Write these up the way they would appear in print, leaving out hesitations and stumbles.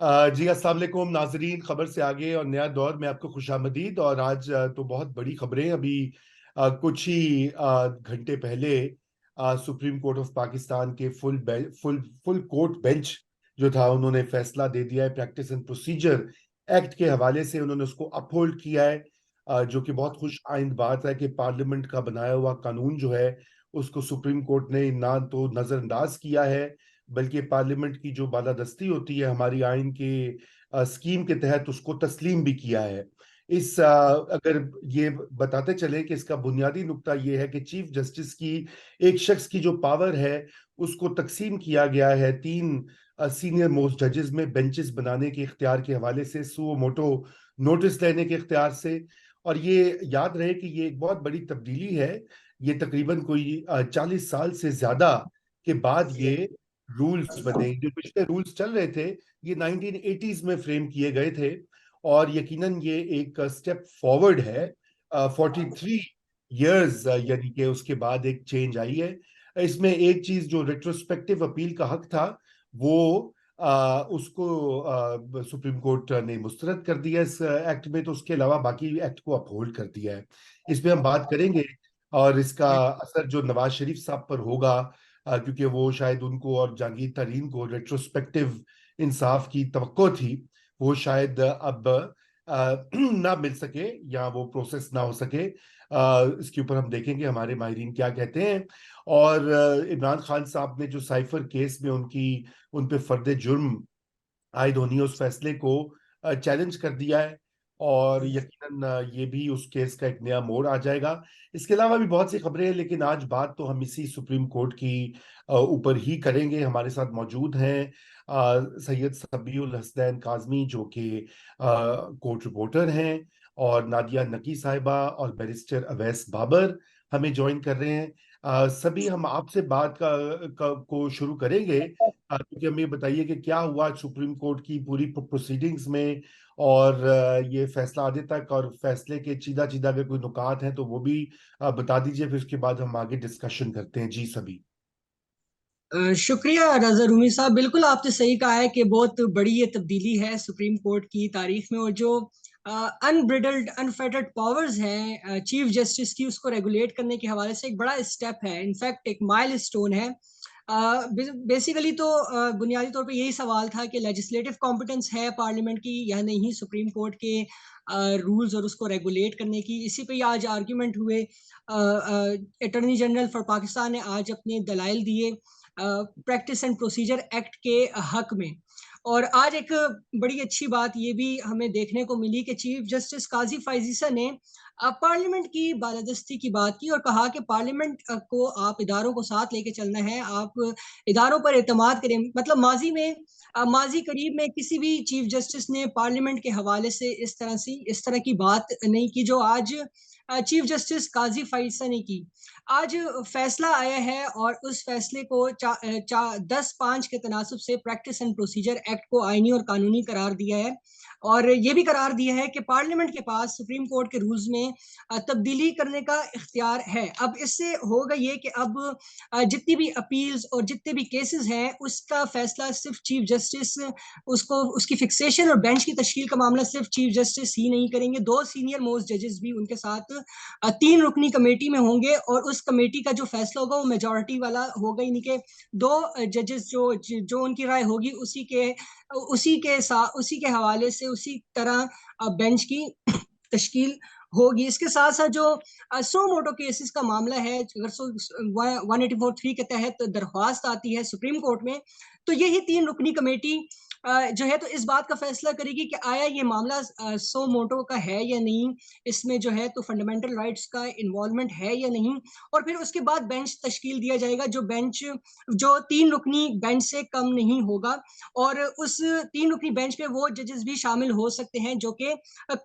जी अस्सलाम वालेकुम नाजरीन। खबर से आगे और नया दौर में आपको खुशामदीद। और आज तो बहुत बड़ी खबरें अभी कुछ ही घंटे पहले सुप्रीम कोर्ट ऑफ पाकिस्तान के फुल कोर्ट बेंच जो था, उन्होंने फैसला दे दिया है। प्रैक्टिस एंड प्रोसीजर एक्ट के हवाले से उन्होंने उसको अपहोल्ड किया है, जो कि बहुत खुश आइंद बात है कि पार्लियामेंट का बनाया हुआ कानून जो है उसको सुप्रीम कोर्ट ने ना तो नजरअंदाज किया है, बल्कि पार्लियामेंट की जो बालादस्ती होती है हमारी आइन के स्कीम के तहत उसको तस्लीम भी किया है। अगर ये बताते चले कि इसका बुनियादी नुक्ता ये है कि चीफ जस्टिस की, एक शख्स की जो पावर है उसको तकसीम किया गया है तीन सीनियर मोस्ट जजेस में, बेंचेस बनाने के इख्तियार के हवाले से, सुओ मोटो नोटिस लेने के इख्तियार से। और ये याद रहे कि ये एक बहुत बड़ी तब्दीली है। ये तकरीबन कोई 40 साल से ज्यादा के बाद ये रूल्स बने। जो पिछले रूल्स चल रहे थे ये 1980s में फ्रेम किए गए थे, और यकीनन ये एक स्टेप फॉरवर्ड है। 43 इयर्स यानी कि उसके बाद एक चेंज आई है। इसमें एक चीज जो रेट्रोस्पेक्टिव अपील का हक था वो उसको सुप्रीम कोर्ट ने मुस्तरद कर दिया इस एक्ट में। तो उसके अलावा बाकी एक्ट को अपहोल्ड कर दिया है। इस पे हम बात करेंगे। और इसका असर जो नवाज शरीफ साहब पर होगा, क्योंकि वो शायद उनको और जहांगीर तरीन को रेट्रोस्पेक्टिव इंसाफ की तवक्को थी, वो शायद अब ना मिल सके या वो प्रोसेस ना हो सके। इसके ऊपर हम देखेंगे हमारे माहिरीन क्या कहते हैं। और इमरान खान साहब ने जो साइफर केस में उन पे फर्द जुर्म आयद होनी है, उस फैसले को चैलेंज कर दिया है। और यकीनन ये भी उस केस का एक नया मोड़ आ जाएगा। इसके अलावा भी बहुत सी खबरें हैं, लेकिन आज बात तो हम इसी सुप्रीम कोर्ट की ऊपर ही करेंगे। हमारे साथ मौजूद हैं सैयद सबीउल हसनैन काजमी, जो कि कोर्ट रिपोर्टर हैं, और नादिया नकी साहिबा और बैरिस्टर अवैस बाबर हमें ज्वाइन कर रहे हैं। सभी हम आपसे बात को शुरू करेंगे। क्योंकि हमें बताइए कि क्या हुआ सुप्रीम कोर्ट की पूरी प्रोसीडिंग्स में, और ये फैसला आने तक, और फैसले के चीदा चीदा अगर कोई नुकात हैं तो वो भी बता दीजिए। फिर उसके बाद हम आगे डिस्कशन करते हैं। जी सभी। शुक्रिया रजा रूमी साहब। बिल्कुल आपने सही कहा है कि बहुत बड़ी ये तब्दीली है सुप्रीम कोर्ट की तारीख में, और जो अनब्रिडल्ड अनफेटर्ड पावर्स हैं चीफ जस्टिस की, उसको रेगुलेट करने के हवाले से एक बड़ा स्टेप है, इनफैक्ट एक माइलस्टोन है। बेसिकली तो बुनियादी तौर पे यही सवाल था कि लेजिस्लेटिव कॉम्पिटेंस है पार्लियामेंट की या नहीं सुप्रीम कोर्ट के रूल्स और उसको रेगुलेट करने की। इसी पे आज आर्ग्यूमेंट हुए। अटॉर्नी जनरल फॉर पाकिस्तान ने आज अपने दलाइल दिए प्रैक्टिस एंड प्रोसीजर एक्ट के हक में। और आज एक बड़ी अच्छी बात ये भी हमें देखने को मिली कि चीफ जस्टिस काजी फाइजीसा ने पार्लियामेंट की बालादस्ती की बात की और कहा कि पार्लियामेंट को आप इदारों को साथ लेके चलना है, आप इदारों पर एतमाद करें। मतलब माजी करीब में किसी भी चीफ जस्टिस ने पार्लियामेंट के हवाले से इस तरह की बात नहीं की जो आज चीफ जस्टिस काजी फाइसा ने की। आज फैसला आया है और उस फैसले को 10-5 के तनासब से प्रैक्टिस एंड प्रोसीजर एक्ट को आईनी और कानूनी करार दिया है। और ये भी करार दिया है कि पार्लियामेंट के पास सुप्रीम कोर्ट के रूल्स में तब्दीली करने का इख्तियार है। अब इससे होगा ये कि अब जितनी भी अपील्स और जितने भी केसेस हैं उसका फैसला सिर्फ चीफ जस्टिस, उसको उसकी फिक्सेशन और बेंच की तश्कील का मामला सिर्फ चीफ जस्टिस ही नहीं करेंगे, दो सीनियर मोस्ट जजेस भी उनके साथ 3 रुकनी कमेटी में होंगे, और उस कमेटी का जो फैसला होगा वो मेजोरिटी वाला होगा। यानी कि दो जजेस जो जो उनकी राय होगी उसी के हवाले से उसी तरह बेंच की तश्कील होगी। इसके साथ साथ जो सो मोटो केसेस का मामला है, अगर 184(3) के तहत दरख्वास्त आती है सुप्रीम कोर्ट में, तो यही 3 रुकनी कमेटी जो है तो इस बात का फैसला करेगी कि आया ये मामला सो मोटो का है या नहीं, इसमें जो है तो फंडामेंटल राइट्स का इन्वॉल्वमेंट है या नहीं। और फिर उसके बाद बेंच तश्कील दिया जाएगा, जो 3 रुकनी बेंच से कम नहीं होगा। और उस 3 रुकनी बेंच पे वो जजेस भी शामिल हो सकते हैं जो कि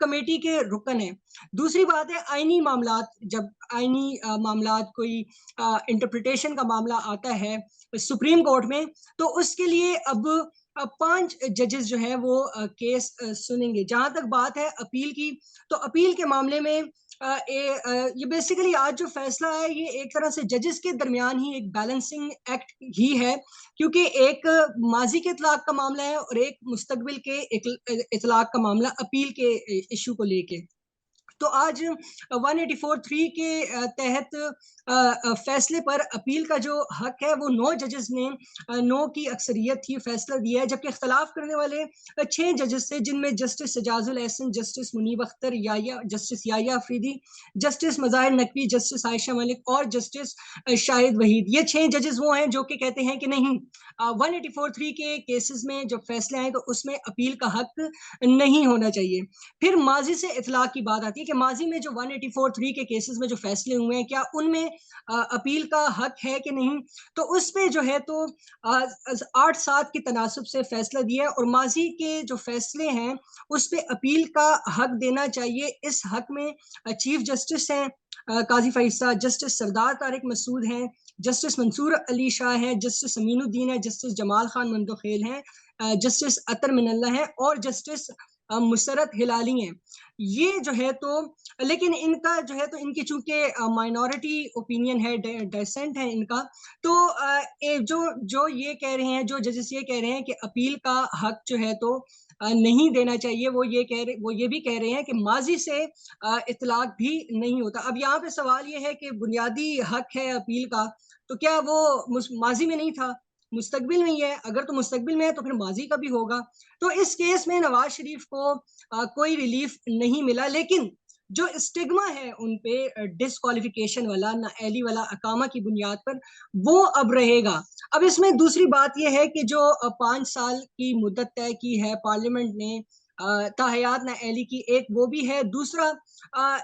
कमेटी के रुकन है। दूसरी बात है आईनी मामलात, जब आईनी मामलात कोई इंटरप्रिटेशन का मामला आता है सुप्रीम कोर्ट में, तो उसके लिए अब 5 जजेस जो है वो केस सुनेंगे। जहां तक बात है अपील की, तो अपील के मामले में ये बेसिकली आज जो फैसला है ये एक तरह से जजेस के दरमियान ही एक बैलेंसिंग एक्ट ही है, क्योंकि एक माजी के इतलाक का मामला है और एक मुस्तकबिल के इतलाक का मामला अपील के इशू को लेके। तो आज 184(3) के तहत फैसले पर अपील का जो हक है वो 9 जजेस ने 9 की अक्सरियत थी फैसला दिया है, जबकि इख्तलाफ करने वाले 6 जजेस थे, जिनमें justice Ijazul Ahsan, justice Munib Akhtar, justice Yahya Afridi, justice Mazahir Naqvi, justice Ayesha Malik और जस्टिस शाहिद वहीद। ये 6 जजेस वो हैं जो कि कहते हैं कि नहीं, 184(3) के केसेस में जब फैसले आए तो उसमें अपील का हक नहीं होना चाहिए। फिर माजी से इतलाक की बात आती है कि माजी में जो 184(3) के केसेस में जो फैसले हुए हैं क्या उनमें अपील का हक है कि नहीं। तो उस पे जो है तो 8-7 की तनासब से फैसला दिया है और माजी के जो फैसले हैं उस पे अपील का हक देना चाहिए। इस हक में चीफ जस्टिस हैं काजी फैसला, जस्टिस सरदार तारिक मसूद हैं, जस्टिस मंसूर अली शाह हैं, जस्टिस अमीनुद्दीन है, जस्टिस जमाल खान मंदोखेल हैं, जस्टिस अतर मिनल्ला हैं और जस्टिस मुसरत हिलाली हैं। ये जो है तो, लेकिन इनका जो है तो इनकी चूंकि माइनॉरिटी ओपिनियन है, डेसेंट है इनका, तो जो जो ये कह रहे हैं, जो जजेस ये कह रहे हैं कि अपील का हक जो है तो नहीं देना चाहिए, वो ये भी कह रहे हैं कि माजी से इतलाक भी नहीं होता। अब यहाँ पे सवाल ये है कि बुनियादी हक है अपील का, तो क्या वो माजी में नहीं था, मुस्तकबिल में ही है? अगर तो मुस्तकबिल में है तो फिर माजी का भी होगा। तो इस केस में नवाज शरीफ को कोई रिलीफ नहीं मिला, लेकिन जो स्टिग्मा है उन पे डिस्क्वालिफिकेशन वाला, नाअहली वाला, अकामा की बुनियाद पर, वो अब रहेगा। अब इसमें दूसरी बात यह है कि जो 5 साल की मुद्दत तय की है पार्लियामेंट ने ताहयात नाअहली की, एक वो भी है। दूसरा,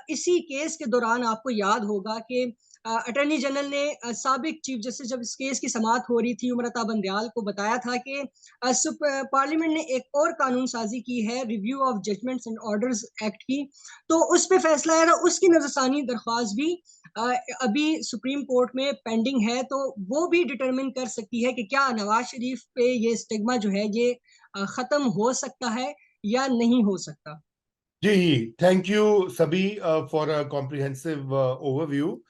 इसी केस के दौरान आपको याद होगा कि अटॉर्नी जनरल ने साबिक चीफ जस्टिस, जब इस केस की समाअत हो रही थी, उमर अता बंदयाल को बताया था कि पार्लियामेंट ने एक और कानून साजी की है, review of judgments and orders act की, तो उस पर फैसला आया था। उसकी नजरसानी दरख्वास्त भी अभी सुप्रीम कोर्ट में पेंडिंग है, तो वो भी डिटरमिन कर सकती है कि क्या नवाज शरीफ पे ये स्टिग्मा जो है ये खत्म हो सकता है या नहीं हो सकता। जी, थैंक यू सभी फॉर अ कॉम्प्रिहेंसिव ओवरव्यू।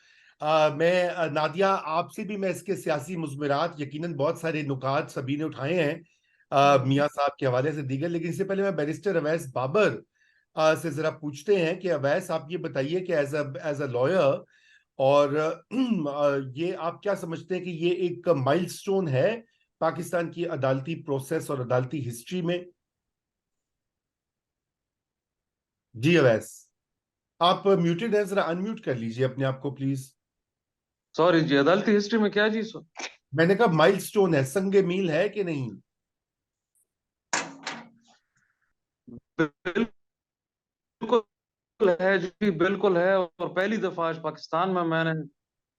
मैं नादिया, आपसे भी मैं इसके सियासी मुज़मिरात, यकीनन बहुत सारे नुकात सभी ने उठाए हैं मियां साहब के हवाले से दीगर, लेकिन इससे पहले मैं बैरिस्टर अवैस बाबर से जरा पूछते हैं कि अवैस, आप ये बताइए कि एज अ लॉयर, और ये आप क्या समझते हैं कि ये एक माइलस्टोन है पाकिस्तान की अदालती प्रोसेस और अदालती हिस्ट्री में? जी अवैस, आप म्यूटेड हैं, जरा अनम्यूट कर लीजिए अपने आप को प्लीज। सॉरी जी, अदालती हिस्ट्री में क्या जी? सो मैंने कहा माइलस्टोन है, संगे मील है कि नहीं? बिल्कुल है जी, बिल्कुल है। और पहली दफा आज पाकिस्तान में मैंने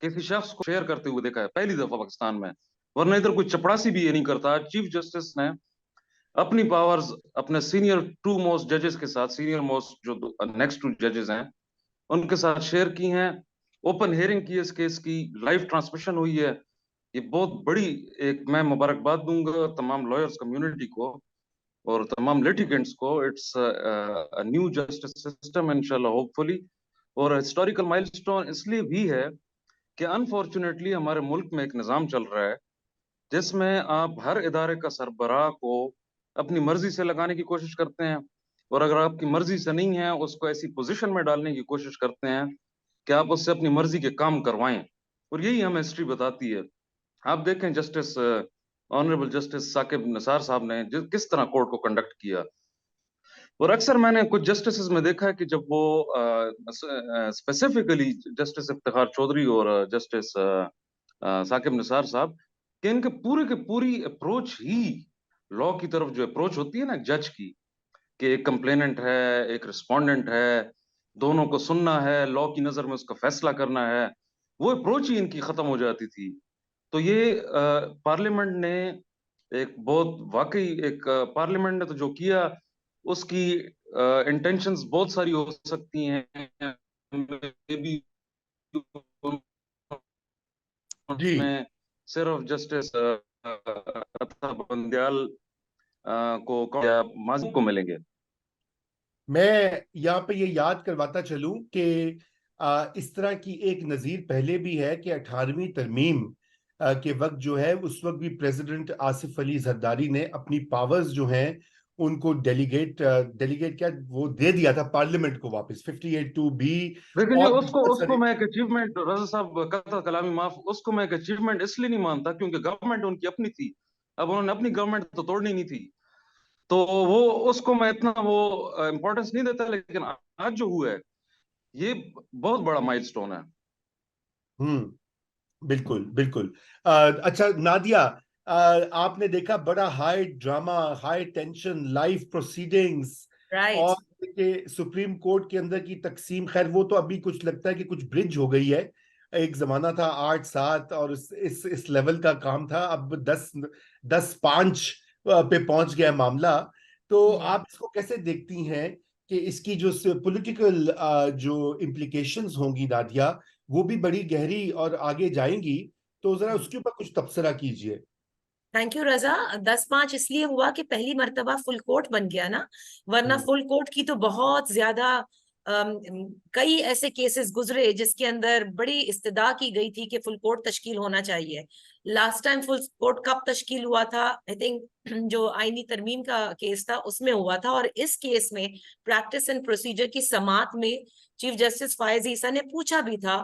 किसी शख्स को शेयर करते हुए देखा है, पहली दफा पाकिस्तान में। वरना इधर कोई चपड़ासी भी ये नहीं करता। चीफ जस्टिस ने अपनी पावर्स अपने सीनियर टू मोस्ट जजेस के साथ, सीनियर मोस्ट जो नेक्स्ट टू जजेस हैं उनके साथ शेयर की हैं। ओपन हियरिंग की, इस केस की लाइव ट्रांसमिशन हुई है। ये बहुत बड़ी एक, मैं मुबारकबाद दूंगा तमाम लॉयर्स कम्युनिटी को और तमाम लिटिगेंट्स को। इट्स न्यू जस्टिस सिस्टम इंशाल्लाह, होपफुली। और हिस्टोरिकल माइलस्टोन इसलिए भी है कि अनफॉर्चुनेटली हमारे मुल्क में एक निज़ाम चल रहा है जिसमें आप हर इदारे का सरबराह को अपनी मर्जी से लगाने की कोशिश करते हैं, और अगर आपकी मर्जी से नहीं है उसको ऐसी पोजीशन में डालने की कोशिश करते हैं कि आप उससे अपनी मर्जी के काम करवाएं। और यही हमें हिस्ट्री बताती है। आप देखें justice honourable justice Saqib Nisar साहब ने किस तरह कोर्ट को कंडक्ट किया। और अक्सर मैंने कुछ जस्टिस में देखा है कि जब वो स्पेसिफिकली जस्टिस इफ्तिखार चौधरी और जस्टिस साकिब निसार साहब, कि इनके पूरे के पूरी अप्रोच ही लॉ की तरफ, जो अप्रोच होती है ना जज की, कि एक कंप्लेनेंट है, एक रिस्पोंडेंट है, दोनों को सुनना है, लॉ की नजर में उसका फैसला करना है, वो अप्रोच ही इनकी खत्म हो जाती थी। तो ये पार्लियामेंट ने एक बहुत वाकई एक पार्लियामेंट ने तो जो किया उसकी इंटेंशंस बहुत सारी हो सकती हैं। Maybe जी, उन्होंने सिर्फ जस्टिस अता बंदयाल को या माजिद को मिलेंगे। मैं यहाँ पे ये याद करवाता चलूं कि इस तरह की एक नजीर पहले भी है कि 18वीं तरमीम के वक्त जो है, उस वक्त भी प्रेसिडेंट आसिफ अली जरदारी ने अपनी पावर्स जो हैं उनको डेलीगेट क्या वो दे दिया था पार्लियामेंट को वापस 58 बी। लेकिन ये और भी उसको बहुत उसको सारे। मैं एक अचीवमेंट, रजा साहब कथा कलामी माफ, उसको मैं एक अचीवमेंट इसलिए नहीं मानता क्योंकि गवर्नमेंट उनकी अपनी थी। अब उन्होंने अपनी गवर्नमेंट तो तोड़नी नहीं थी, तो वो उसको मैं इतना वो इम्पोर्टेंस नहीं देता। लेकिन आज जो हुआ है ये बहुत बड़ा माइलस्टोन है। बिल्कुल बिल्कुल। अच्छा नादिया, आपने देखा बड़ा high drama, high tension, live proceedings, right. और देखिए सुप्रीम कोर्ट के अंदर की तकसीम, खैर वो तो अभी कुछ लगता है कि कुछ ब्रिज हो गई है। एक जमाना था 8-7 और इस लेवल का काम था, अब 10-5 पे पहुंच गया मामला। तो आप इसको कैसे देखती हैं कि इसकी जो पॉलिटिकल जो इम्प्लीकेशंस होंगी नादिया, वो भी बड़ी गहरी और आगे जाएंगी? तो जरा उसके ऊपर कुछ तबसरा कीजिए। थैंक यू रजा। 10-5 इसलिए हुआ कि पहली मर्तबा फुल कोर्ट बन गया ना, वरना हम्म। फुल कोर्ट की तो बहुत ज्यादा कई ऐसे केसेस गुजरे जिसके अंदर बड़ी इस्तदा की गई थी कि फुल कोर्ट तश्कील होना चाहिए। लास्ट टाइम फुल कोर्ट कब तश्कील हुआ था? आई थिंक जो आईनी तरमीम का केस था उसमें हुआ था, और इस केस में प्रैक्टिस एंड प्रोसीजर की समात में चीफ जस्टिस फायज ईसा ने पूछा भी था,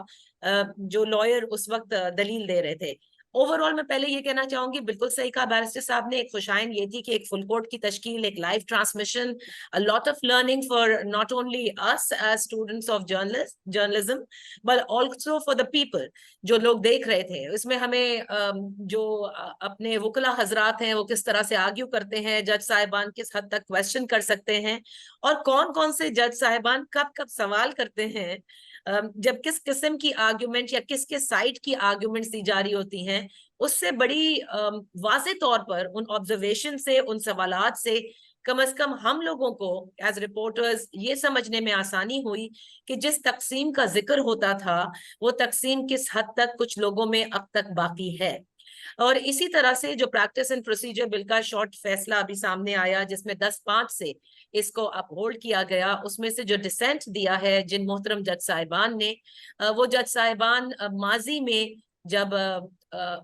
जो लॉयर उस वक्त दलील दे रहे थे। ओवरऑल मैं पहले ये कहना चाहूंगी, बिल्कुल सही कहा बैरिस्टर साहब ने, एक खुशाइन ये थी कि एक फुल कोर्ट की तश्कील, एक live transmission, a lot of learning for not only us as students of journalism but also for the people जो लोग देख रहे थे। इसमें हमें जो अपने वकला हजरात हैं वो किस तरह से आर्ग्यू करते हैं, जज साहिबान किस हद तक क्वेश्चन कर सकते हैं, और कौन कौन से जज साहिबान कब कब सवाल करते हैं, जब किस किस्म की आर्ग्यूमेंट या किसके साइड की आर्ग्यूमेंट्स दी जा रही होती हैं, उससे बड़ी वाज़े तौर पर उन ऑब्जर्वेशन से, उन सवालात से कम से कम हम लोगों को एज रिपोर्टर्स ये समझने में आसानी हुई कि जिस तकसीम का जिक्र होता था वो तकसीम किस हद तक कुछ लोगों में अब तक बाकी है। और इसी तरह से जो प्रैक्टिस एंड प्रोसीजर बिल का शॉर्ट फैसला अभी सामने आया जिसमें 10-5 से इसको अपहोल्ड किया गया, उसमें से जो डिसेंट दिया है जिन मोहतरम जज साहिबान ने, वो जज साहिबान माजी में जब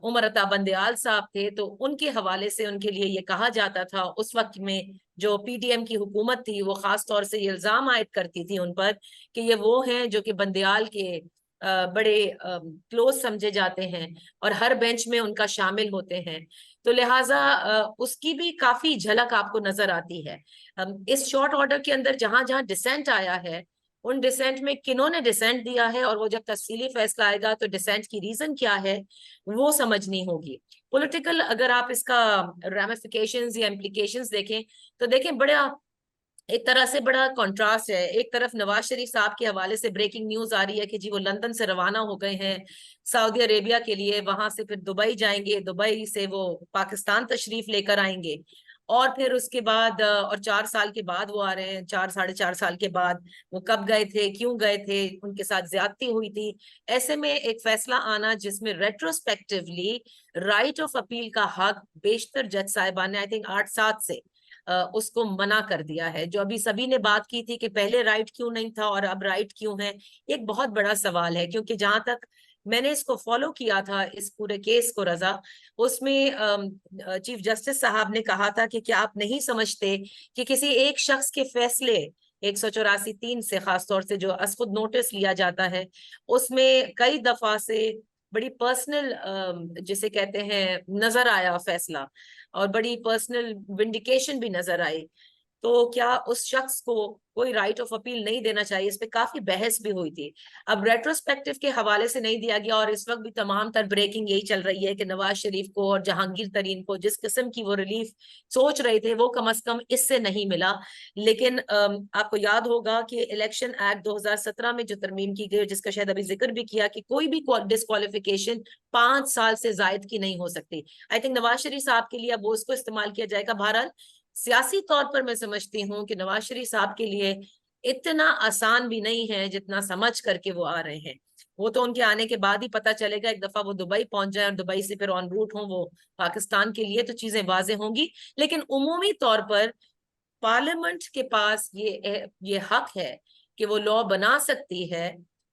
उमर अता बंदयाल साहब थे तो उनके हवाले से उनके लिए ये कहा जाता था, उस वक्त में जो पीडीएम की हुकूमत थी वो खास तौर से ये इल्जाम आयद करती थी उन पर कि ये वो हैं जो कि बंदयाल के बड़े क्लोज समझे जाते हैं और हर बेंच में उनका शामिल होते हैं। तो लिहाजा उसकी भी काफी झलक आपको नजर आती है इस शॉर्ट ऑर्डर के अंदर। जहां जहां डिसेंट आया है उन डिसेंट में किन्होंने डिसेंट दिया है, और वो जब तफसीली फैसला आएगा तो डिसेंट की रीजन क्या है वो समझनी होगी। पॉलिटिकल अगर आप इसका रैमिफिकेशंस या इम्प्लीकेशंस देखें तो देखें बड़ा एक तरह से बड़ा कंट्रास्ट है। एक तरफ नवाज शरीफ साहब के हवाले से ब्रेकिंग न्यूज आ रही है कि जी वो लंदन से रवाना हो गए हैं सऊदी अरेबिया के लिए, वहां से फिर दुबई जाएंगे, दुबई से वो पाकिस्तान तशरीफ लेकर आएंगे, और फिर उसके बाद और 4 साल के बाद वो आ रहे हैं, 4-4.5 साल के बाद। वो कब गए थे, क्यों गए थे, उनके साथ ज्यादती हुई थी। ऐसे में एक फैसला आना जिसमें रेट्रोस्पेक्टिवली राइट ऑफ अपील का हक बेशतर जज साहिबान ने आई थिंक 8-7 से उसको मना कर दिया है। जो अभी सभी ने बात की थी कि पहले राइट क्यों नहीं था और अब राइट क्यों है, एक बहुत बड़ा सवाल है। क्योंकि जहां तक मैंने इसको फॉलो किया था इस पूरे केस को रजा, उसमें चीफ जस्टिस साहब ने कहा था कि क्या आप नहीं समझते कि किसी एक शख्स के फैसले 184(3) से खासतौर से जो असखुद नोटिस लिया जाता है उसमें कई दफा से बड़ी पर्सनल जिसे कहते हैं नजर आया फैसला, और बड़ी पर्सनल विंडिकेशन भी नजर आई। तो क्या उस शख्स को कोई राइट ऑफ अपील नहीं देना चाहिए? इस पे काफी बहस भी हुई थी। अब रेट्रोस्पेक्टिव के हवाले से नहीं दिया गया, और इस वक्त भी तमाम तर ब्रेकिंग यही चल रही है कि नवाज शरीफ को और जहांगीर तरीन को जिस किस्म की वो रिलीफ सोच रहे थे वो कम से कम इससे नहीं मिला। लेकिन आपको याद होगा कि इलेक्शन एक्ट 2017 में जो तरमीम की गई, जिसका शायद अभी जिक्र भी किया, कि कोई भी डिस्क्वालिफिकेशन 5 साल से जायद की नहीं हो सकती। आई थिंक नवाज शरीफ साहब के लिए अब वो उसको इस्तेमाल किया जाएगा। बहरहाल सियासी तौर पर मैं समझती हूँ कि नवाज शरीफ साहब के लिए इतना आसान भी नहीं है जितना समझ करके वो आ रहे हैं। वो तो उनके आने के बाद ही पता चलेगा, एक दफा वो दुबई पहुंच जाए और दुबई से फिर ऑन रूट हो वो पाकिस्तान के लिए, तो चीजें वाजे होंगी। लेकिन उमूमी तौर पर पार्लियामेंट के पास ये हक है कि वो लॉ बना सकती है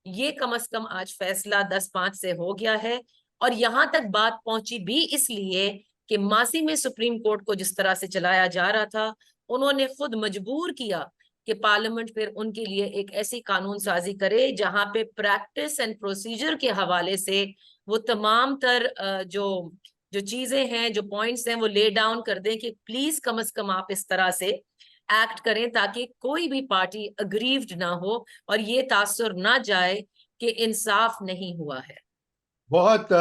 ये कम से कम आज फैसला 10-5 से हो गया है। और यहां तक बात पहुंची भी इसलिए कि मासी में सुप्रीम कोर्ट को जिस तरह से चलाया जा रहा था, उन्होंने खुद मजबूर किया कि पार्लियामेंट फिर उनके लिए एक ऐसी कानून साजी करे जहां पे प्रैक्टिस एंड प्रोसीजर के हवाले से वो तमाम तर जो जो चीजें हैं, जो पॉइंट्स हैं, वो ले डाउन कर दें कि प्लीज कम से कम आप इस तरह से एक्ट करें ताकि कोई भी पार्टी अग्रीव्ड ना हो और ये तासुर ना जाए कि इंसाफ नहीं हुआ है। बहुत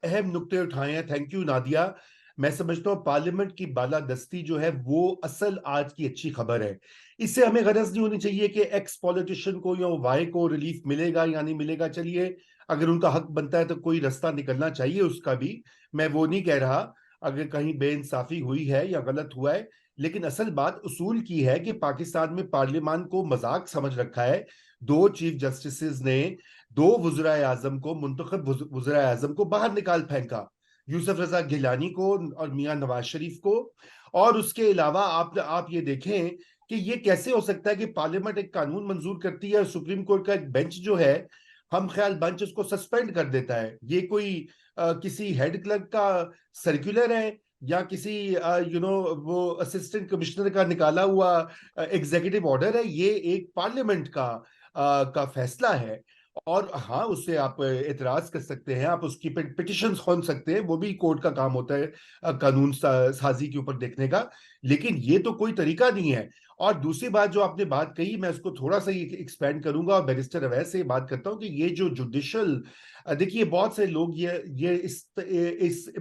अहम नुक्ते उठाए हैं, थैंक यू नादिया। मैं समझता हूँ पार्लियामेंट की बालादस्ती जो है वो असल आज की अच्छी खबर है। इससे हमें गरज नहीं होनी चाहिए कि एक्स पॉलिटिशियन को या वाई को रिलीफ मिलेगा या नहीं मिलेगा। चलिए, अगर उनका हक बनता है तो कोई रास्ता निकलना चाहिए उसका भी, मैं वो नहीं कह रहा अगर कहीं बेइंसाफी हुई है या गलत हुआ है। लेकिन असल बात उसूल की है कि पाकिस्तान में पार्लियामान को मजाक समझ रखा है। दो चीफ जस्टिस ने दो वज़ीर आजम को, मुंतखब वज़ीर आजम को बाहर निकाल फेंका, यूसुफ रजा गिलानी को और मियां नवाज शरीफ को। और उसके अलावा आप ये देखें कि ये कैसे हो सकता है कि पार्लियामेंट एक कानून मंजूर करती है और सुप्रीम कोर्ट का एक बेंच जो है, हम ख्याल बेंच उसको सस्पेंड कर देता है। ये कोई किसी हेड क्लर्क का सर्कुलर है या किसी वो असिस्टेंट कमिश्नर का निकाला हुआ एग्जीक्यूटिव ऑर्डर है? ये एक पार्लियामेंट का फैसला है। और हाँ, उससे आप एतराज कर सकते हैं, आप उसकी पिटिशन खोल सकते हैं, वो भी कोर्ट का काम होता है कानून साजी के ऊपर देखने का। लेकिन ये तो कोई तरीका नहीं है। और दूसरी बात जो आपने बात कही, मैं उसको थोड़ा सा एक्सपेंड करूंगा और बैरिस्टर अवैस से बात करता हूं कि ये जो जुडिशल, देखिए बहुत से लोग ये इस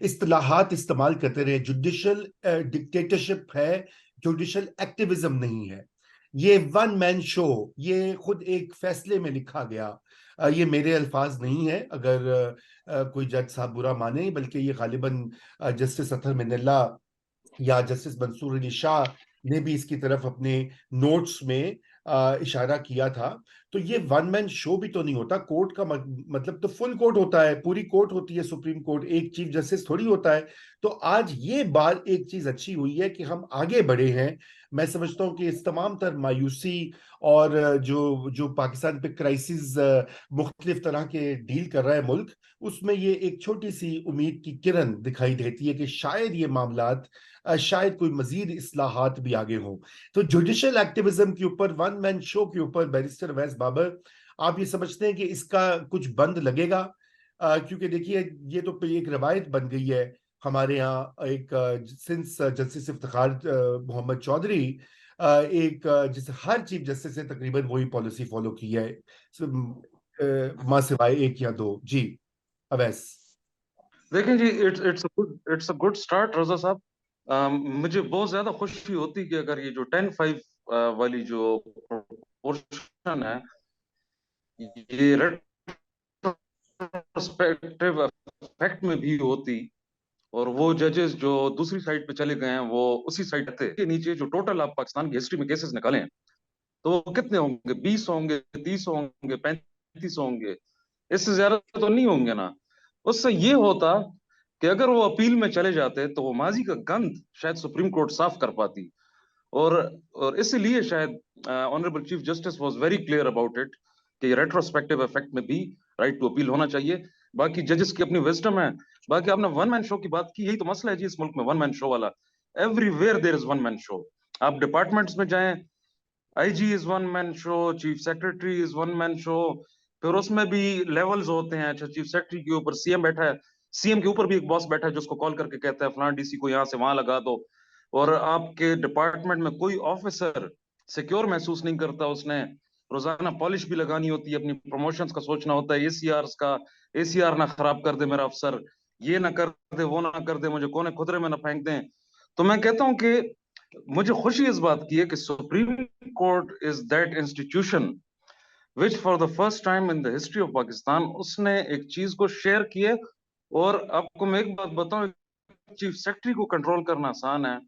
इस्तिलाहात इस्तेमाल करते रहे। जुडिशल डिक्टेटरशिप है, जुडिशल एक्टिविज्म नहीं है। ये वन मैन शो, ये खुद एक फैसले में लिखा गया, ये मेरे अल्फाज नहीं है, अगर कोई जज साहब बुरा माने, बल्कि ये गालिबन जस्टिस अतहर मिनल्ला या जस्टिस मंसूर अली शाह ने भी इसकी तरफ अपने नोट्स में इशारा किया था। तो ये वन मैन शो भी तो नहीं होता। कोर्ट का मतलब तो फुल कोर्ट होता है, पूरी कोर्ट होती है सुप्रीम कोर्ट, एक चीफ जस्टिस थोड़ी होता है। तो आज ये बात, एक चीज अच्छी हुई है कि हम आगे बढ़े हैं। मैं समझता हूं कि इस तमाम तर मायूसी और जो पाकिस्तान पे क्राइसिस मुख्तलिफ तरह के डील कर रहा है मुल्क, उसमें ये एक छोटी सी उम्मीद की किरण दिखाई देती है कि शायद ये मामलात, शायद कोई मजीद इस्लाहात भी आगे हों। तो जुडिशल एक्टिविज्म के ऊपर, वन मैन शो के ऊपर, बैरिस्टर वैस बाबर, आप ये समझते हैं कि इसका कुछ बंद लगेगा? क्योंकि देखिए ये तो एक रवायत बन गई है हमारे यहाँ, एक सिंस जस्टिस इफ्तिखार मोहम्मद चौधरी, जिसे हर चीफ जस्टिस ने तकरीबन वही पॉलिसी फॉलो की है, मां सिवाय एक या दो। जी अवैस। देखें जी, इट्स अ गुड स्टार्ट रजा साहब। मुझे बहुत ज्यादा खुशी होती कि अगर ये जो 10-5 वाली जो प्रोपोर्शन है, ये रेट्रोस्पेक्टिव इफेक्ट में भी होती और वो जजेस जो दूसरी साइड पे चले गए हैं वो उसी साइड थे के नीचे, जो टोटल आप पाकिस्तान की हिस्ट्री में केसेस निकाले हैं तो वो कितने होंगे? 20 होंगे, 30 होंगे, 35 होंगे, इससे ज्यादा तो नहीं होंगे ना। उससे ये होता कि अगर वो अपील में चले जाते तो वो माजी का गंद शायद सुप्रीम कोर्ट साफ कर पाती। और इसलिए शायद honourable chief justice was very clear about it कि रेट्रोस्पेक्टिव इफेक्ट में भी राइट टू अपील होना चाहिए। बाकी जजेस की अपनी विजडम है। बाकी आपने वन मैन शो की बात की, यही तो मसला है जी इस मुल्क में, वन मैन शो वाला। Everywhere there is one man show. आप डिपार्टमेंट्स में जाएं, IG is one man show, chief secretary is one man show, फिर उसमें भी लेवल्स होते हैं। अच्छा, चीफ सेक्रेटरी के ऊपर सीएम बैठा है, सीएम के ऊपर भी एक बॉस बैठा है जिसको कॉल करके कहता है फलां डीसी को यहाँ से वहां लगा दो। और आपके डिपार्टमेंट में कोई ऑफिसर सिक्योर महसूस नहीं करता, उसने रोजाना पॉलिश भी लगानी होती है, अपनी प्रमोशंस का सोचना होता है, एसीआर का, एसीआर ना खराब कर दे मेरा अफसर, ये ना कर दे, वो ना कर दे, मुझे कोने खुदरे में ना फेंक दें। तो मैं कहता हूं कि मुझे खुशी इस बात की है कि supreme court is that institution which for the first time in the history of Pakistan उसने एक चीज को शेयर किए। और आपको मैं एक बात बताऊं, चीफ सेक्रेटरी को कंट्रोल करना आसान है,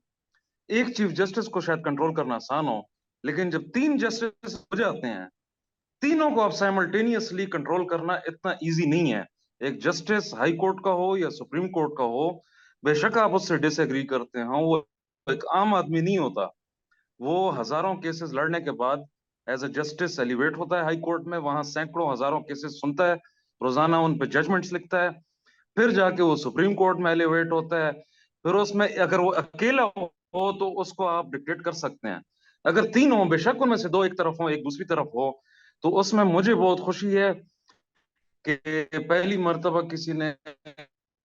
एक चीफ जस्टिस को शायद कंट्रोल करना आसान हो, लेकिन जब 3 जस्टिस हो जाते हैं, तीनों को आप साइमल्टेनियसली कंट्रोल करना इतना इजी नहीं है। एक जस्टिस हाई कोर्ट का हो या सुप्रीम कोर्ट का हो, बेशक आप उससे डिसएग्री करते हो, वो एक आम आदमी नहीं होता। वो हजारों केसेस लड़ने के बाद एज अ जस्टिस एलिवेट होता है हाई कोर्ट में, वहां सैकड़ों हजारों केसेस सुनता है, रोजाना उन पे जजमेंट्स लिखता है, फिर जाके वो सुप्रीम कोर्ट में एलिवेट होता है। फिर उसमें अगर वो अकेला हो तो उसको आप डिक्टेट कर सकते हैं। अगर तीन हो, बेशक उनमें से दो एक तरफ हो एक दूसरी तरफ हो, तो उसमें मुझे बहुत खुशी है कि पहली मर्तबा किसी ने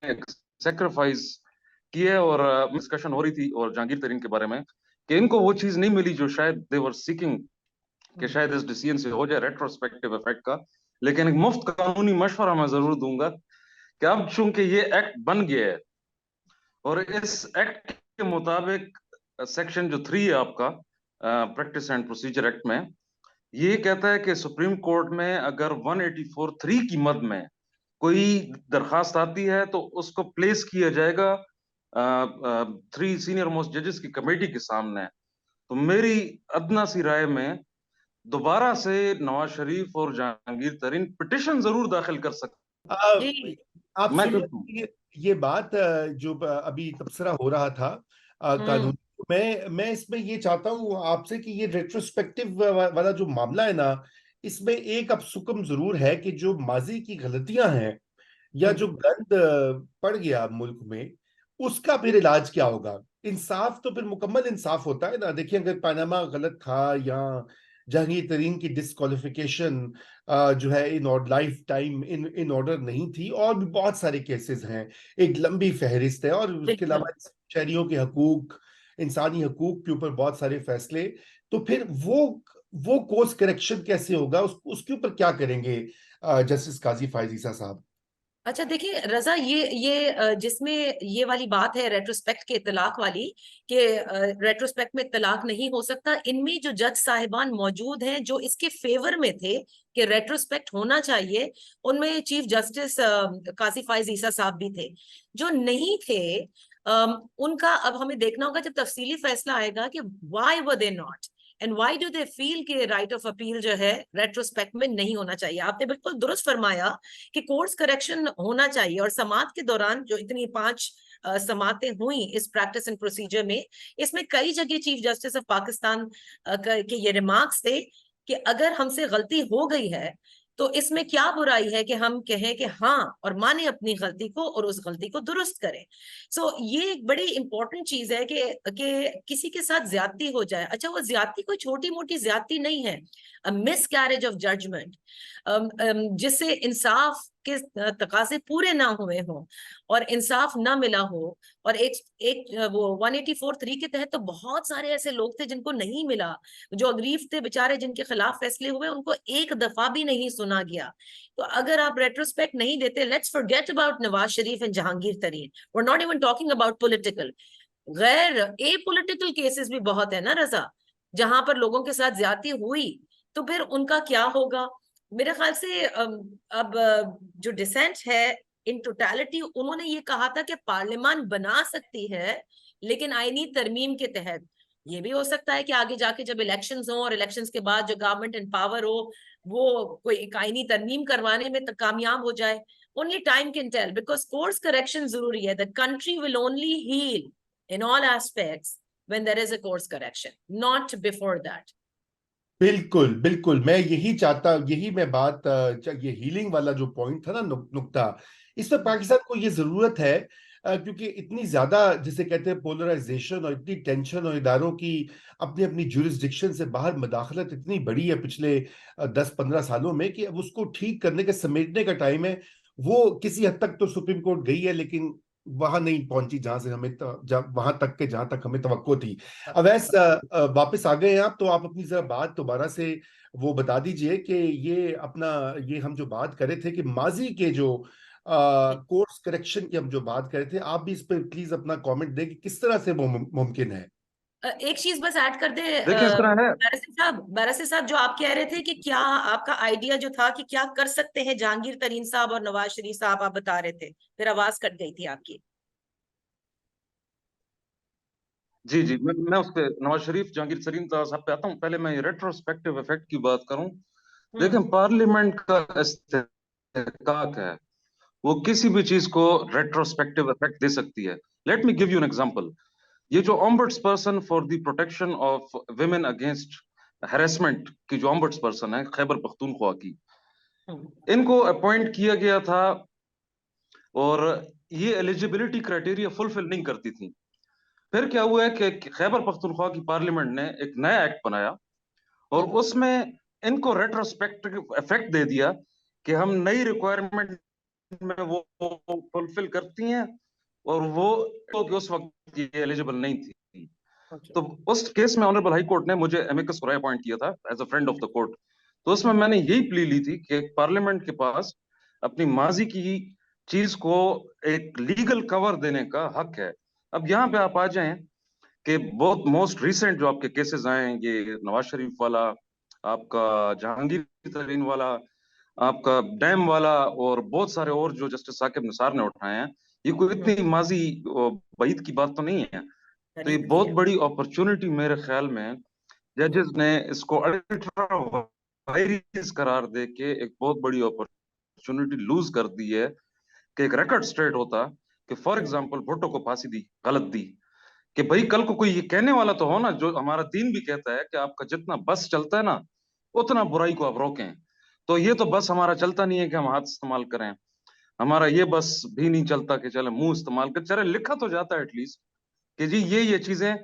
सेक्रीफाइस की है। और डिस्कशन हो रही थी और जहांगीर तरीन के बारे में कि इनको वो चीज नहीं मिली जो शायद दे वर सीकिंग, कि शायद इस डिसीजन से हो जाए रेट्रोस्पेक्टिव इफेक्ट का। लेकिन एक मुफ्त कानूनी मशवरा मैं जरूर दूंगा कि अब चूंकि ये एक्ट बन गया है और इस एक्ट के मुताबिक सेक्शन जो 3 है आपका प्रैक्टिस एंड प्रोसीजर एक्ट में, ये कहता है कि सुप्रीम कोर्ट में अगर 184(3) की मद में कोई दरखास्त आती है तो उसको प्लेस किया जाएगा 3 सीनियर मोस्ट जजेस की कमेटी के सामने। तो मेरी अदना सी राय में दोबारा से नवाज शरीफ और जहांगीर तरीन पिटिशन जरूर दाखिल कर सकते। जी आप मैं सुन रहे हैं ये बात जो अभी तबसरा हो रहा था कानून, मैं इसमें ये चाहता हूं आपसे कि ये रेट्रोस्पेक्टिव वाला जो मामला है ना, इसमें एक अब सुकम जरूर है कि जो माजी की गलतियां हैं या जो गंद पड़ गया मुल्क में, उसका फिर इलाज क्या होगा। इंसाफ तो फिर मुकम्मल इंसाफ होता है ना। देखिए, अगर पनामा गलत था या जहांगीर तरीन की डिस्क्वालिफिकेशन जो है इन और लाइफ टाइम इन ऑर्डर नहीं थी, और भी बहुत सारे केसेस हैं, एक लंबी फहरिस्त है, और उसके बिल्कुल। अलावा शहरियों के हकूक, इंसानी हकूक के ऊपर बहुत सारे फैसले। तो फिर वो कोर्स करेक्शन कैसे होगा, उसके ऊपर क्या करेंगे जस्टिस काजी फायज ईसा साहब। अच्छा देखिए रजा, जिसमें ये वाली बात है रेट्रोस्पेक्ट के इतलाक वाली, कि रेट्रोस्पेक्ट में इतलाक नहीं हो सकता, इनमें जो जज साहिबान मौजूद हैं जो इसके फेवर में थे कि रेट्रोस्पेक्ट होना चाहिए, उनमें चीफ जस्टिस काजी फायज ईसा साहब भी थे। जो नहीं थे उनका अब हमें देखना होगा जब तफसीली फैसला आएगा कि why were they not and why do they feel कि राइट ऑफ अपील जो है रेट्रोस्पेक्ट में नहीं होना चाहिए। आपने बिल्कुल दुरुस्त फरमाया कि कोर्स करेक्शन होना चाहिए, और समात के दौरान जो इतनी 5 समातें हुई इस प्रैक्टिस एंड प्रोसीजर में, इसमें कई जगह चीफ जस्टिस ऑफ पाकिस्तान के ये रिमार्क्स थे कि अगर हमसे गलती हो गई है तो इसमें क्या बुराई है कि हम कहें कि हाँ और माने अपनी गलती को और उस गलती को दुरुस्त करें। ये एक बड़ी इंपॉर्टेंट चीज है कि किसी के साथ ज्यादती हो जाए, अच्छा वो ज्यादती कोई छोटी मोटी ज्यादती नहीं है, मिस कैरेज ऑफ जजमेंट, जिससे इंसाफ के तकाजे पूरे ना हुए हों और इंसाफ ना मिला हो। और एक वो 184(3) के तहत तो बहुत सारे ऐसे लोग थे जिनको नहीं मिला, जो अग्रीव थे बेचारे, जिनके खिलाफ फैसले हुए उनको एक दफा भी नहीं सुना गया। तो अगर आप रेट्रोस्पेक्ट नहीं देते, let's forget about Nawaz Sharif and Jahangir Tareen, we are not even talking about political, गैर ए पॉलिटिकल केसेस भी बहुत है ना रजा, जहां पर लोगों के साथ ज्यादती हुई, तो फिर उनका क्या होगा। मेरे ख्याल से अब जो डिसेंट है इन टोटलिटी, उन्होंने ये कहा था कि पार्लियामान बना सकती है लेकिन आईनी तरमीम के तहत। ये भी हो सकता है कि आगे जाके जब इलेक्शंस हो और इलेक्शंस के बाद जो गवर्नमेंट इन पावर हो वो कोई एक आईनी तरमीम करवाने में कामयाब हो जाए। Only time can tell, because course correction जरूरी है। The country will only heal in all aspects when there is a course correction, not before that. बिल्कुल बिल्कुल, मैं यही चाहता, यही मैं बात ये हीलिंग वाला जो पॉइंट था ना, नुक्ता, इस पर पाकिस्तान को ये जरूरत है, क्योंकि इतनी ज्यादा जिसे कहते हैं पोलराइजेशन और इतनी टेंशन और इदारों की अपनी अपनी जुरिस्डिक्शन से बाहर मदाखलत इतनी बड़ी है पिछले 10-15 सालों में, कि अब उसको ठीक करने के समेटने का टाइम है। वो किसी हद तक तो सुप्रीम कोर्ट गई है, लेकिन वहां नहीं पहुंची जहां से हमें वहां तक के जहां तक हमें तवक्को थी। अवैस, वापस आ गए हैं आप, तो आप अपनी जरा बात दोबारा से वो बता दीजिए कि ये अपना, ये हम जो बात कर रहे थे कि माजी के जो कोर्स करेक्शन की हम जो बात कर रहे थे, आप भी इस पर प्लीज अपना कमेंट दें कि किस तरह से वो मुमकिन है। एक चीज बस ऐड कर दे देखिए इस तरह है। बैरसी साहब, जो आप कह रहे थे कि क्या आपका आइडिया जो था कि क्या कर सकते हैं जहांगीर तरीन साहब और नवाज शरीफ साहब, आप बता रहे थे, फिर आवाज कट गई थी आपकी। जी जी, मैं उस पे नवाज शरीफ जहांगीर तरीन साहब पे आता हूँ। पहले मैं रेट्रोस्पेक्टिव इफेक्ट की बात करूं। देखें, पार्लियामेंट का इस्तेहकाक है, वो किसी भी चीज को रेट्रोस्पेक्टिव इफेक्ट दे सकती है। Let me give you an example. ये जो ombudsperson for the protection of women against harassment की जो ऑम्बड्स पर्सन है खैबर पख्तूनख्वा की, इनको अपॉइंट किया गया था और ये एलिजिबिलिटी क्राइटेरिया फुलफिल नहीं करती थी। फिर क्या हुआ है कि खैबर पख्तूनख्वा की पार्लियामेंट ने एक नया एक्ट बनाया और उसमें इनको रेट्रोस्पेक्टिव इफेक्ट दे दिया कि हम नई रिक्वायरमेंट में वो फुलफिल करती हैं और वो तो कि उस वक्त ये एलिजिबल नहीं थी। तो उस केस में ऑनरेबल हाई कोर्ट ने मुझे एमिकस कुराई अपॉइंट किया था as a friend of the court. तो उसमें मैंने यही प्ली ली थी कि पार्लियामेंट के पास अपनी माजी की चीज को एक लीगल कवर देने का हक है। अब यहाँ पे आप आ जाएं कि बहुत मोस्ट रिसेंट जो आपके केसेस आए हैं, ये नवाज शरीफ वाला, आपका जहांगीर तरीन वाला, आपका डैम वाला और बहुत सारे और जो जस्टिस साकिब निसार ने उठाए हैं, ये कोई इतनी माजी बईद की बात तो नहीं है। तो ये बहुत बड़ी अपॉर्चुनिटी मेरे ख्याल में जजेस ने इसको अल्ट्रा वायरस करार दे के एक बहुत बड़ी अपॉर्चुनिटी लूज कर दी है कि एक रिकॉर्ड स्ट्रेट होता कि फॉर एग्जांपल भुट्टो को फांसी दी, गलत दी, कि भाई कल को कोई ये कहने वाला तो हो ना, जो हमारा दीन भी कहता है कि आपका जितना बस चलता है ना उतना बुराई को आप रोकें। तो ये तो बस हमारा चलता नहीं है कि हम हाथ इस्तेमाल करें, हमारा ये बस भी नहीं चलता कि चले मुंह इस्तेमाल कर, चले लिखा तो जाता है एटलीस्ट कि जी ये चीजें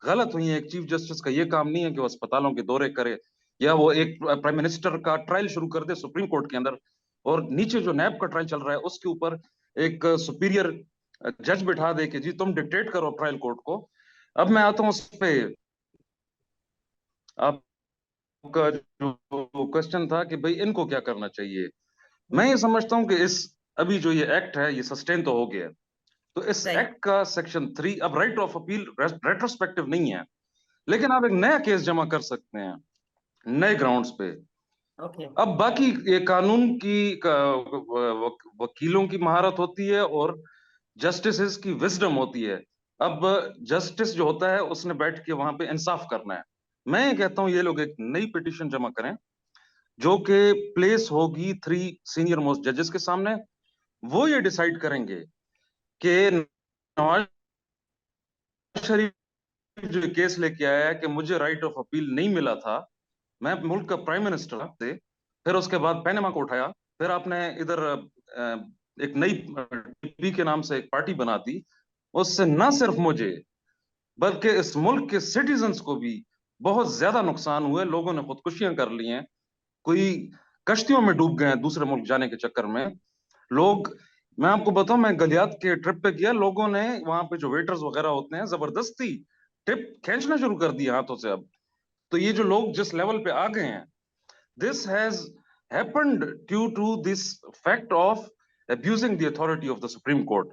गलत हुई हैं। एक चीफ जस्टिस का ये काम नहीं है कि वो अस्पतालों के दौरे करे या वो एक प्राइम मिनिस्टर का ट्रायल शुरू कर दे सुप्रीम कोर्ट के अंदर और नीचे जो नैब का ट्रायल चल रहा है उसके ऊपर एक सुपीरियर जज बिठा दे कि जी तुम डिक्टेट करो ट्रायल कोर्ट को। अब मैं आता हूँ उस पे, आपका जो क्वेश्चन था कि भाई इनको क्या करना चाहिए, मैं ये समझता हूँ कि इस अभी जो ये एक्ट है ये सस्टेन तो हो गया है, तो इस एक्ट का सेक्शन 3 अब राइट ऑफ अपील रेट्रोस्पेक्टिव नहीं है, लेकिन आप एक नया केस जमा कर सकते हैं नए ग्राउंड्स पे। अब बाकी ये कानून की वकीलों की महारत होती है और जस्टिस की विजडम होती है। अब जस्टिस जो होता है उसने बैठ के वहां पे इंसाफ करना है। मैं ये कहता हूं ये लोग एक नई पिटीशन जमा करें जो कि प्लेस होगी 3 सीनियर मोस्ट जजेस के सामने। वो ये डिसाइड करेंगे कि नवाज शरीफ जो केस लेके आया है कि मुझे राइट ऑफ अपील नहीं मिला था, मैं मुल्क का प्राइम मिनिस्टर थे, फिर उसके बाद पैनामा को उठाया, फिर आपने इधर एक नई टीपी के नाम से एक पार्टी बना दी, उससे न सिर्फ मुझे बल्कि इस मुल्क के सिटीजन्स को भी बहुत ज्यादा नुकसान हुए। लोगों ने खुदकुशियां कर ली हैं, कोई कश्तियों में डूब गए हैं दूसरे मुल्क जाने के चक्कर में लोग। मैं आपको बताऊं, मैं गलियात के ट्रिप पे गया, लोगों ने वहां पे जो वेटर्स वगैरह होते हैं जबरदस्ती टिप खींचना शुरू कर दिया हाथों से। अब तो ये जो लोग जिस लेवल पे आ गए हैं, this has happened due to this fact of abusing the authority of the Supreme Court।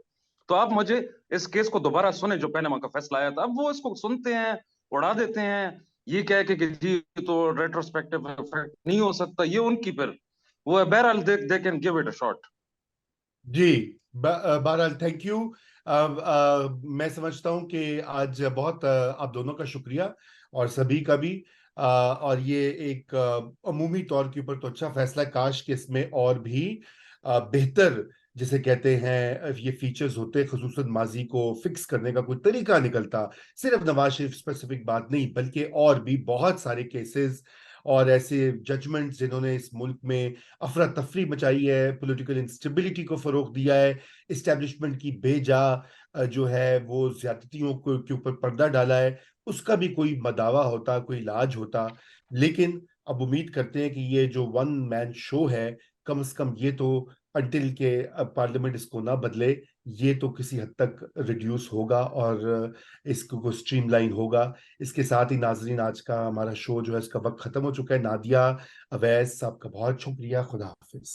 तो आप मुझे इस केस को दोबारा सुने जो पैनामा का फैसला आया था, अब वो इसको सुनते हैं, उड़ा देते हैं, ये कह के कि जी तो रेट्रोस्पेक्टिव इफेक्ट नहीं हो सकता, ये उनकी फिर वो है। बहरहाल they can give it a shot. जी, बहरहाल थैंक यू। मैं समझता हूं कि आज बहुत आप दोनों का शुक्रिया और सभी का भी। और ये एक अमूमी तौर के ऊपर तो अच्छा फैसला, काश कि इसमें और भी बेहतर जिसे कहते हैं ये फीचर्स होते, खुसूसन माजी को फिक्स करने का कोई तरीका निकलता। सिर्फ नवाज शरीफ स्पेसिफिक बात नहीं बल्कि और भी बहुत सारे केसेस और ऐसे जजमेंट्स जिन्होंने इस मुल्क में अफरा तफरी मचाई है, पॉलिटिकल इंस्टेबिलिटी को फरोग दिया है, इस्टेब्लिशमेंट की बेजा जो है वो ज्यादतियों को के ऊपर पर्दा डाला है, उसका भी कोई मदावा होता, कोई इलाज होता। लेकिन अब उम्मीद करते हैं कि ये जो वन मैन शो है, कम से कम ये तो अंटिल के पार्लियामेंट इसको ना बदले, ये तो किसी हद तक रिड्यूस होगा और इसको स्ट्रीमलाइन होगा। इसके साथ ही नाजरीन, आज का हमारा शो जो है इसका वक्त खत्म हो चुका है। नादिया अवैस साहब का बहुत शुक्रिया। खुदा हाफिज।